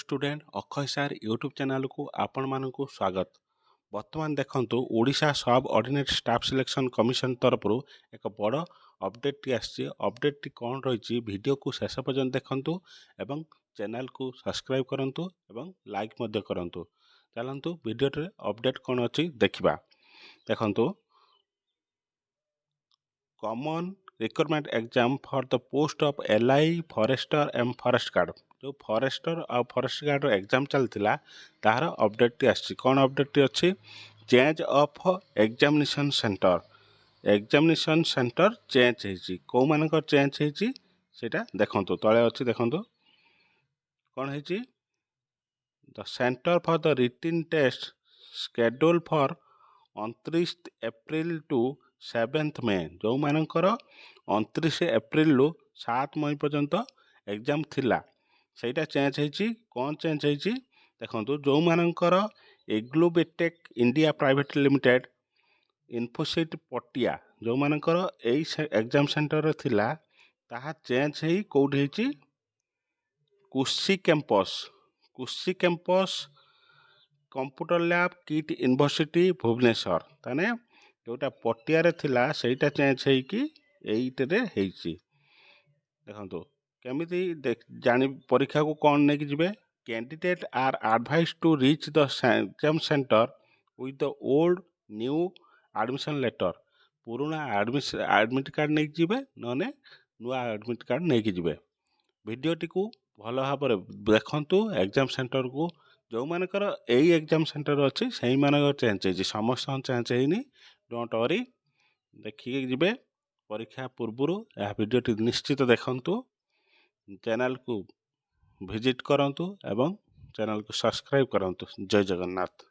Student Akshay सार YouTube channel को आपण मानकु स्वागत। वर्तमान देखंतु ओडिशा सब ऑर्डिनेट स्टाफ सिलेक्शन कमिशन तरफ एक बड़ अपडेट टी आसी। अपडेट टी कौन रही वीडियो को शेष पर्यंत देखंतु एवं चैनल को सब्सक्राइब करंतु एवं लाइक मध्य करंतु। चलंतु वीडियो रे अपडेट कौन अछि देखिबा। देखंतु common requirement exam for the post of LI forester and forest guard जो फॉरेस्टर और फॉरेस्ट गार्ड एग्जाम चलता तार अपडेट टी आसी। कौन अपडेट टी अच्छी change of examination centre change होती कौ मान चेंज होती सेटा देखंतु तले अच्छी देखंतु कौन है the centre for the written test schedule for 29 April to 7 May जो मानकर 29 एप्रिल रु 7 मई पर्यंत एग्जाम थिला ସେଇଟା ଚେଞ୍ଜ ହେଇଛି। କ'ଣ ଚେଞ୍ଜ ହେଇଛି ଦେଖନ୍ତୁ, ଯେଉଁମାନଙ୍କର ଏଗ୍ଲୋବେଟେକ୍ ଇଣ୍ଡିଆ ପ୍ରାଇଭେଟ୍ ଲିମିଟେଡ୍ ଇନଫୋସିଟ୍ ପଟିଆ ଯେଉଁମାନଙ୍କର ଏଇ ଏଗ୍ଜାମ୍ ସେଣ୍ଟରରେ ଥିଲା ତାହା ଚେଞ୍ଜ ହେଇ କେଉଁଠି ହେଇଛି କୁସି campus computer lab KIIT university Bhubaneswar ताने जोटा पटियारे थिला सेटा चेंज होइकी एइटरे हेइची। देखंतु केमिति जानि परीक्षा को कौन नहीं जिबे candidate are advise to reach the exam centre with the old new admission letter पुराना एडमिट कार्ड नहीं जिबे नने नुआ एडमिट कार्ड नहीं जिबे। वीडियोटी को भल भाव देखंतु एग्जाम सेंटर को जो मानकर यही एग्जाम सेंटर अच्छी से चेंज होती समस्त चेंज होनी डोंट वरी देखिए जिबे परीक्षा पूर्वर यह वीडियोटी निश्चित देखंतु चैनल को विजिट करंतु एवं चैनल को सब्सक्राइब करंतु। जय जगन्नाथ।